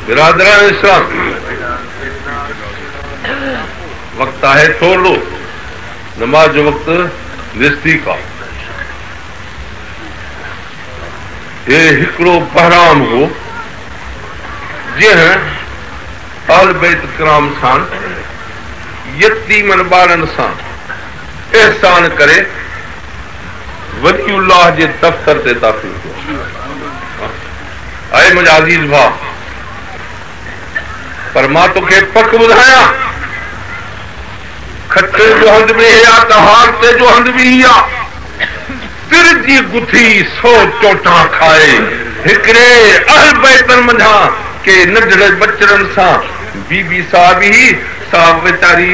बिरादरान इस्लाम, वक्त है थोड़ो, नमाज जो वक्त नज़दीक आहे। ये हिकिड़ो बहराम हो जंहिं अहल बैत किराम सां यतीमन ॿारनि सां एहसान करे वलीउल्लाह जे दफ़्तर ते दाख़िल थियो। आहे मुंहिंजा अज़ीज़ भाउ, पर मां तोखे पक ॿुधायां, खटे जो हंधि बि इहा त हार ते जो हंधि बि इहा। तिर जी गुथी 100 चोटां खाए हिकिड़े अहल बैतनि मंझां के नंढड़े बचड़नि सां बीबी साहब ई सा वीचारी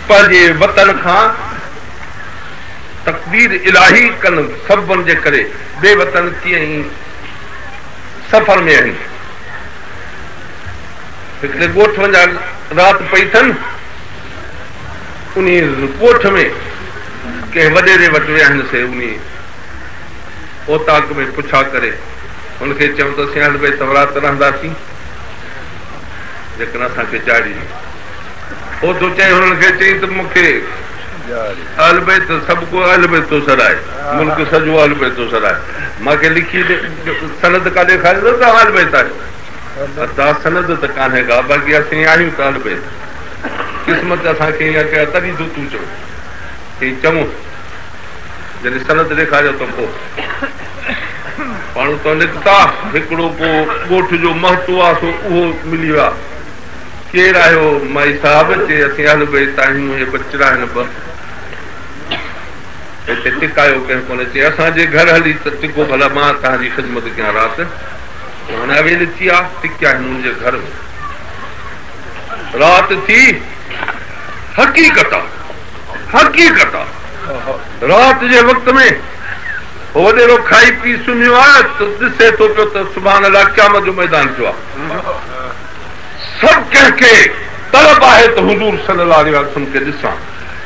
पंहिंजे वतन खां तक़दीर इलाही कनि सबबनि जे करे ॿिए वतन कीअं ई सफ़र में आहिनि। हिकिड़े ॻोठ वञा राति पई अथनि, उन ॻोठ में कंहिं वॾेरे वटि विया आहिनि से उन ओताक में पुछा करे हुनखे चऊं त असीं हल भई त राति रहंदासीं जेकॾहिं असांखे जाड़ी। हो तो चई हुननि खे चई त मूंखे अहल बैत सभु को अहल बैत थो सराए, मुल्क सॼो अहल बैत थो सराए। मूंखे लिखी सनद का ॾेखारींदो त अहल बैत आहे। तव्हां सनद त कान्हे का, बाक़ी असीं आहियूं त अहल बैत। क़िस्मत असांखे ईअं कया तॾहिं तूं चओ चई चङो। जॾहिं सनद ॾेखारियो त पोइ माण्हू त निकिता, हिकिड़ो को ॻोठ जो महत्व आहे सो उहो मिली वियो आहे। केरु आयो? माई साहब चए असीं अहल बैत आहियूं, हे बचड़ा आहिनि ॿ। हिते टिकायो कंहिं कोन्हे। चए असांजे घर हली त टिको भला, मां तव्हांजी ख़िदमत कयां राति। हाणे अवेल थी आहे, टिकिया आहिनि मुंहिंजे घर में। राति थी, हक़ीक़त आहे राति जे वक़्त में वॾेरो खाई पी सुम्हियो आहे त ॾिसे थो पियो त सुभाणे अलाह क़यामत जो मैदान थियो आहे। सभु कंहिंखे तलब आहे त हुज़ूर सल्लल्लाहु अलैहि वसल्लम खे ॾिसां।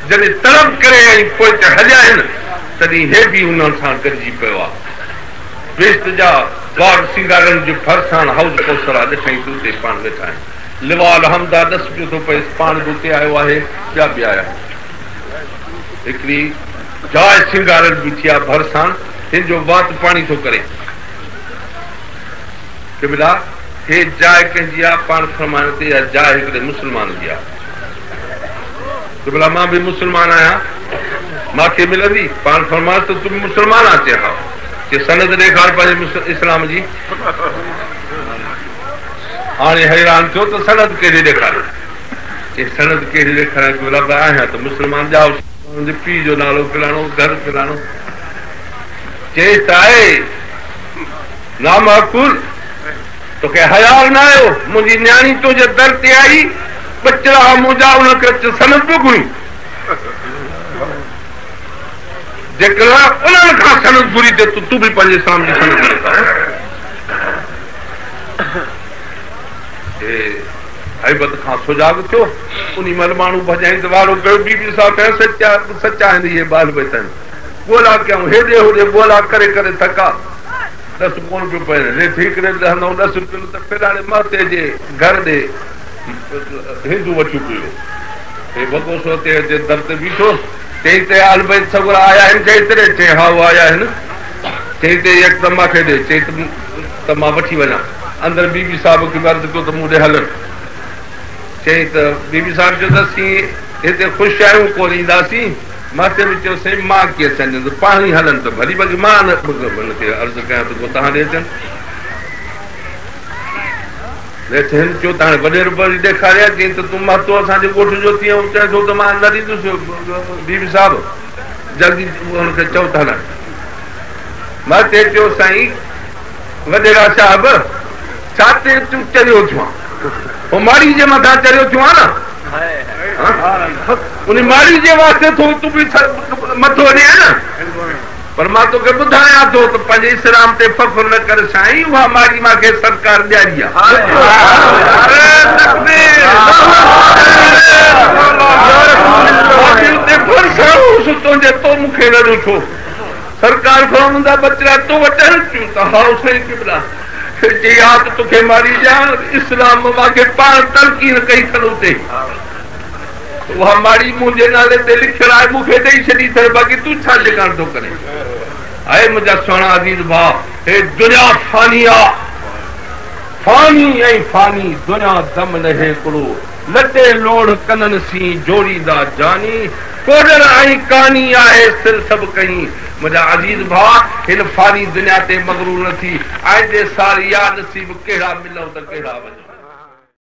जॾहिं तलब करे ऐं पोइ त हलिया आहिनि, तॾहिं हे बि उन्हनि सां गॾिजी पियो आहे। बेश्त जा द्वार सिंगारनि जे भरिसां हाउस कौसर आहे, ॾिसई त उते पाण वेठा आहिनि। लिवाल हमदा ॾस पियो थो पए, पाण बि उते आयो आहे, ॿिया बि आया आहिनि। हिकिड़ी जाइ सिंगारनि बि थी आहे भरिसां, हिन जो वात पाणी थो करे कि बिला हे जाइ कंहिंजी आहे। पाण फरमायो त इहा जाइ हिकिड़े मुस्लमान जी आहे। कि भला मां बि मुस्लमान आहियां, मूंखे मिलंदी? पाण फरमायो त तूं मुस्लमान आहे? चए हा। कि सनद ॾेखार पंहिंजे इस्लाम जी। हाणे हैरान थियो त सनद कहिड़ी ॾेखारे? चए सनद कहिड़ी ॾेखारे? कि भला आहियां त मुस्लमान जाओ, पीउ जो नालो फलाणो, घर फलाणो। चए त आहे नामाकुल, तोखे हयाल न आयो? मुंहिंजी न्याणी तुंहिंजे दर ते आई, बचड़ा मुंहिंजा, उनखे सनद पियो घुरी। जेकर उन्हनि खां सनद घुरी ते तूं बि पंहिंजे इस्लाम जी सनद ॾेखार। हैबत खां सुजाग थियो। उन महिल माण्हू भॼाई त वारो कयो, बीबी साहब कयो सचा आहिनि इहे बाल बैत आहिनि। ॻोल्हा कयूं हेॾे होॾे, ॻोल्हा करे करे थका, ॾस कोन पियो पए। हिकिड़े हलूं ॾस पियो त फिराणे महते जे घर ॾे हिंदू वठी पियो। हे वॻो सो ते दर ते बीठो, चई त अहल बैत सगुरा आया आहिनि? चई तरे? चई हा उहे आया आहिनि। चई त यकदम मूंखे ॾे। चई त मां वठी वञा। अंदरि बीबी साहब खे अर्ज़ु कयो त मूं ॾे हलनि। चई त बीबी साहब चयो त असीं हिते ख़ुशि आहियूं, कोन ईंदासीं। माथे बि चयो साईं मां कीअं अचनि, त पाण ई हलनि त भली, बाक़ी मां हुनखे अर्ज़ु कयां त पोइ तव्हां ॾे अचनि। हिन चयो त हाणे वॾे रुपये ॾेखारिया। चई त तूं महत्व असांजे ॻोठ जो थी ऐं चए थो त मां न ॾींदुसि। बीबी साहब जल्दी हुनखे चओ त हलनि। मां ते चयो साईं वॾेरा साहब, छा ते तूं चरियो थियो आहे? पोइ माड़ी जे मथां चरियो थियो आहे न, उन माड़ी जे वास्ते तूं बि मथो ॾे न। पर मां तोखे ॿुधायां थो त पंहिंजे इस्लाम ते फ़ख्र न कर साईं, उहा माड़ी मूंखे सरकार ॾियारी आहे। तुंहिंजे तो मूंखे न ॾिठो। सरकार फरमाईंदा बचड़ा तो वटि। हा साईं किबला याद तुखे मारी जा इस्लाम मांखे पाण तलकीन कई खड़ो थे वहा मारी मुझे नाले ते लिखियल आहे मूंखे ॾेई छॾी अथई बाक़ी तूं छा जगाण थो करे आहे मुंहिंजा सुहिणा अज़ीज़ भाउ हे दुनिया फानी आहे फानी ऐं फानी दुनिया दम न हिकिड़ो लटे लोड़ कननि सी जोड़ींदा जानी कोडर ऐं कहानी आहे सिर सभु कई मुंहिंजा अज़ीज़ भाउ हिन फानी दुनिया ते मगरूर न थी आइंदे साल या नसीब कहिड़ा मिलूं त कहिड़ा वञूं